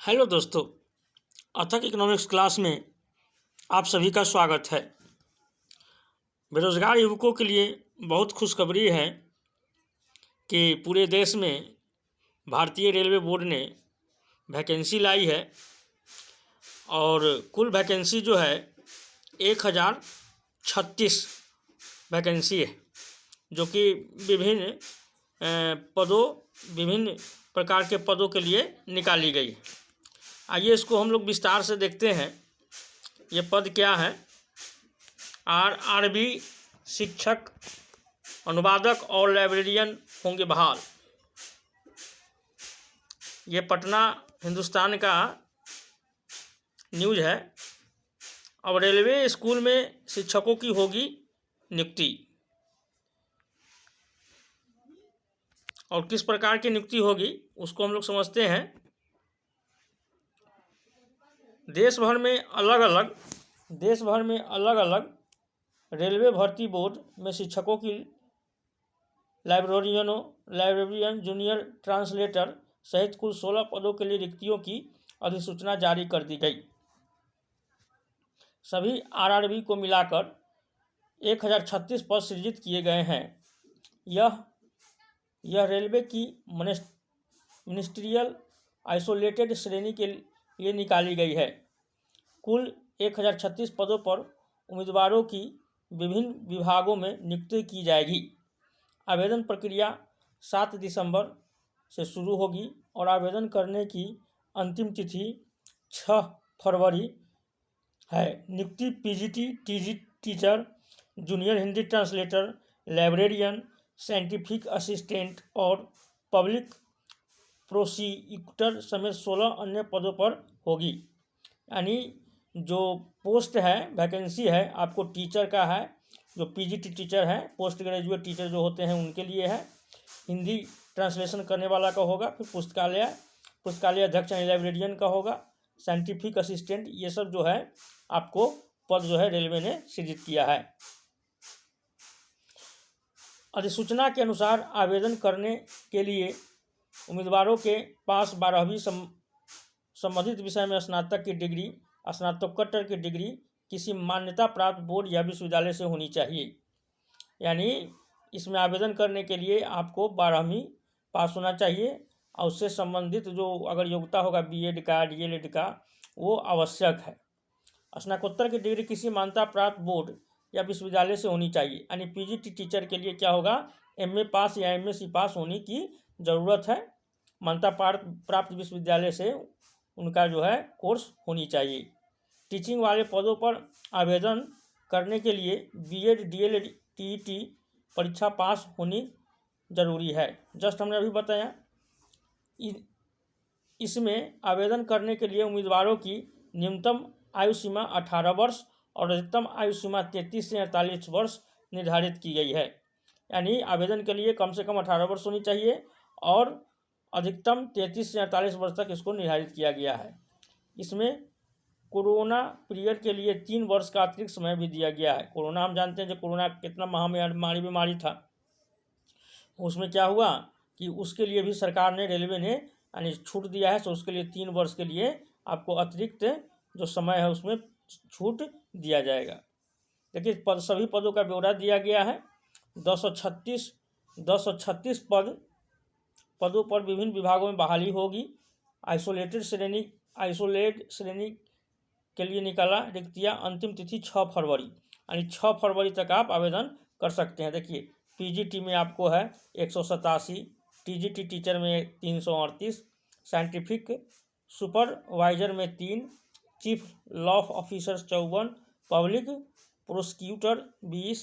Hello दोस्तों, अथक economics class में आप सभी का स्वागत है। बेरोजगार युवकों के लिए बहुत खुशखबरी है कि पूरे देश में भारतीय रेलवे बोर्ड ने वैकेंसी लाई है और कुल वैकेंसी जो है 1036 वैकेंसी है, जो कि विभिन्न प्रकार के पदों के लिए निकाली गई है। आइए इसको हम लोग विस्तार से देखते हैं। ये पद क्या है? आरआरबी शिक्षक, अनुवादक और लाइब्रेरियन होंगे बहाल। ये पटना हिंदुस्तान का न्यूज़ है। अब रेलवे स्कूल में शिक्षकों की होगी नियुक्ति, और किस प्रकार की नियुक्ति होगी उसको हम लोग समझते हैं। देश भर में अलग अलग रेलवे भर्ती बोर्ड में शिक्षकों की लाइब्रेरियन, जूनियर ट्रांसलेटर सहित कुल 16 पदों के लिए रिक्तियों की अधिसूचना जारी कर दी गई। सभी आरआरबी को मिलाकर 1036 पद सृजित किए गए हैं। यह रेलवे की मिनिस्ट्रियल आइसोलेटेड श्रेणी के लिए निकाली गई है। कुल 1036 पदों पर उम्मीदवारों की विभिन्न विभागों में नियुक्ति की जाएगी। आवेदन प्रक्रिया 7 दिसंबर से शुरू होगी और आवेदन करने की अंतिम तिथि 6 फरवरी है। नियुक्ति PGT teacher, junior Hindi translator, librarian, scientific assistant और पब्लिक प्रोसिक्यूटर समेत 16 अन्य पदों पर होगी। यानी जो पोस्ट है, वैकेंसी है, आपको टीचर का है, जो पीजीटी टीचर है, पोस्ट ग्रेजुएट टीचर जो होते हैं उनके लिए है। हिंदी ट्रांसलेशन करने वाला का होगा। फिर पुस्तकालय अध्यक्ष यानी लाइब्रेरियन का होगा। साइंटिफिक असिस्टेंट, ये सब जो है आपको पद जो है रेलवे ने सृजित किया है। अधिसूचना के अनुसार आवेदन करने के लिए उम्मीदवारों के पास 12वीं संबंधित विषय में स्नातक की डिग्री, स्नातकोत्तर की डिग्री किसी मान्यता प्राप्त बोर्ड या विश्वविद्यालय से होनी चाहिए। यानी इसमें आवेदन करने के लिए आपको 12वीं पास होना चाहिए और उससे संबंधित जो अगर योग्यता होगा बीएड का, डीएलएड का, वो आवश्यक है। स्नातकोत्तर की डिग्री किसी मान्यता प्राप्त बोर्ड या विश्वविद्यालय से होनी चाहिए। यानी पीजीटी टीचर के लिए क्या होगा, एमए पास या एमएससी पास होने की ज़रूरत है। मान्यता प्राप्त विश्वविद्यालय से उनका जो है कोर्स होनी चाहिए। टीचिंग वाले पदों पर आवेदन करने के लिए बीएड, डीएलएड, टीईटी परीक्षा पास होनी जरूरी है। जस्ट हमने अभी बताया। इसमें आवेदन करने के लिए उम्मीदवारों की न्यूनतम आयु सीमा 18 वर्ष और अधिकतम आयु सीमा 33 से 48 वर्ष निर्धारित की गई है। यानी आवेदन के लिए कम से कम 18 वर्ष होनी चाहिए और अधिकतम 33 से 48 वर्ष तक इसको निर्धारित किया गया है। इसमें कोरोना पीरियड के लिए 3 वर्ष का अतिरिक्त समय भी दिया गया है। कोरोना हम जानते हैं, जो कोरोना कितना महामारी बीमारी था, उसमें क्या हुआ कि उसके लिए भी सरकार ने, रेलवे ने यानी छूट दिया है। तो उसके लिए 3 वर्ष के लिए आपको अतिरिक्त जो समय है उसमें छूट दिया जाएगा। देखिए सभी पदों का ब्यौरा दिया गया है। 236 पदों पर विभिन्न विभागों में बहाली होगी। आइसोलेट श्रेणी के लिए निकाला रिक्तियाँ। अंतिम तिथि 6 फरवरी, यानी 6 फरवरी तक आप आवेदन कर सकते हैं। देखिए पीजीटी में आपको है 187, टीजीटी टीचर में 338, साइंटिफिक सुपरवाइजर में 3, chief law officer 54, public prosecutor 20,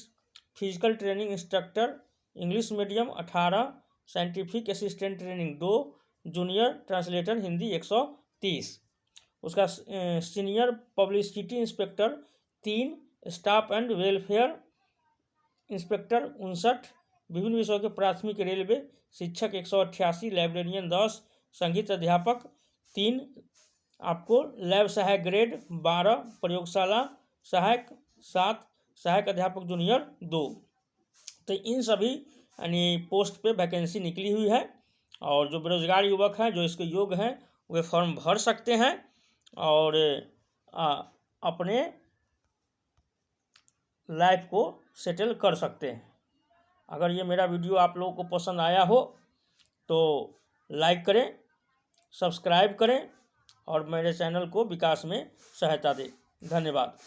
physical training instructor English medium 18, scientific assistant training 2, junior translator Hindi 130। उसका senior publicity inspector 3, staff and welfare inspector 59, विभिन्न विषयों के प्राथमिक रेलवे शिक्षक 188, लाइब्रेरियन 10, संगीत अध्यापक 3, आपको लैब सहायक ग्रेड 12, प्रयोगशाला सहायक 7, सहायक अध्यापक जूनियर 2। तो इन सभी यानी पोस्ट पे वैकेंसी निकली हुई है और जो बेरोजगार युवक हैं जो इसके योग्य हैं वे फॉर्म भर सकते हैं और अपने लाइफ को सेटल कर सकते हैं। अगर ये मेरा वीडियो आप लोगों को पसंद आया हो तो लाइक करें, सब्सक्राइब करें और मेरे चैनल को विकास में सहायता दें। धन्यवाद।